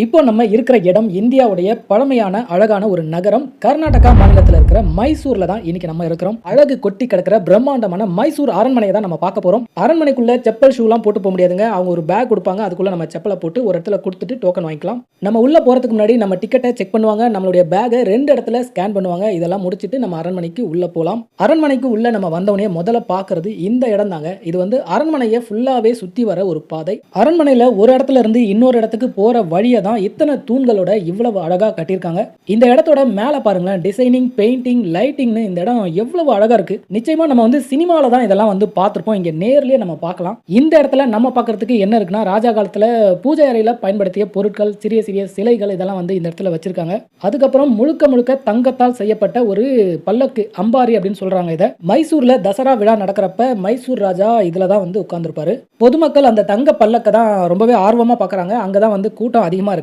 இப்போ நம்ம இருக்கிற இடம் இந்தியாவுடைய பழமையான அழகான ஒரு நகரம் கர்நாடகா மாநிலத்தில் இருக்கிற மைசூர்ல தான் இன்னைக்கு நம்ம இருக்கிறோம். அழகு கொட்டி கிடக்கிற பிரம்மாண்டமான மைசூர் அரண்மனையை தான் நம்ம பார்க்க போறோம். அரண்மனைக்குள்ள செப்பல் ஷூலாம் போட்டு போக முடியாதுங்க. அவங்க ஒரு பேக் கொடுப்பாங்க, அதுக்குள்ள நம்ம செப்பலை போட்டு ஒரு இடத்துல கொடுத்துட்டு டோக்கன் வாங்கிக்கலாம். நம்ம உள்ள போறதுக்கு முன்னாடி நம்ம டிக்கெட்டை செக் பண்ணுவாங்க, நம்மளுடைய பேக்கை 2 இடத்துல ஸ்கேன் பண்ணுவாங்க. இதெல்லாம் முடிச்சிட்டு நம்ம அரண்மனைக்கு உள்ள போகலாம். அரண்மனைக்கு உள்ள நம்ம வந்தவனே முதல்ல பார்க்கறது இந்த இடம் தாங்க. இது வந்து அரண்மனையை ஃபுல்லாவே சுத்தி வர ஒரு பாதை. அரண்மனையில ஒரு இடத்துல இருந்து இன்னொரு இடத்துக்கு போற வழியை தான் இத்தனை தூண்களோட இவ்வளவு அழகா கட்டியிருக்காங்க. இந்த இடத்தோட மேல பாருங்களேன், டிசைனிங், பெயிண்டிங், லைட்டிங்னு இந்த இடம் எவ்வளவு அழகா இருக்கு. நிச்சயமா நம்ம வந்து சினிமால தான் இதெல்லாம் வந்து பார்த்திருப்போம். இங்க நேர்லயே நம்ம பார்க்கலாம். இந்த இடத்துல நம்ம பார்க்கறதுக்கு என்ன இருக்குன்னா, ராஜா காலத்துல பூஜை அறையில பயன்படுத்திய பொருட்கள், சிறிய சிறிய சிலைகள் இதெல்லாம் வந்து இந்த இடத்துல வச்சிருக்காங்க. அதுக்கப்புறம் முழுக்க முழுக்க தங்கத்தால் செய்யப்பட்ட ஒரு பல்லக்கு, அம்பாரி அப்படின்னு சொல்றாங்க. இதை மைசூர்ல தசரா விழா நடக்கிறப்ப மைசூர் ராஜா இதுல தான் வந்து உட்கார்ந்துருப்பாரு. பொதுமக்கள் அந்த தங்க பல்லக்க தான் ரொம்பவே ஆர்வமா பார்க்கறாங்க. அங்கதான் வந்து கூட்டம் அதிகமா இருக்கு.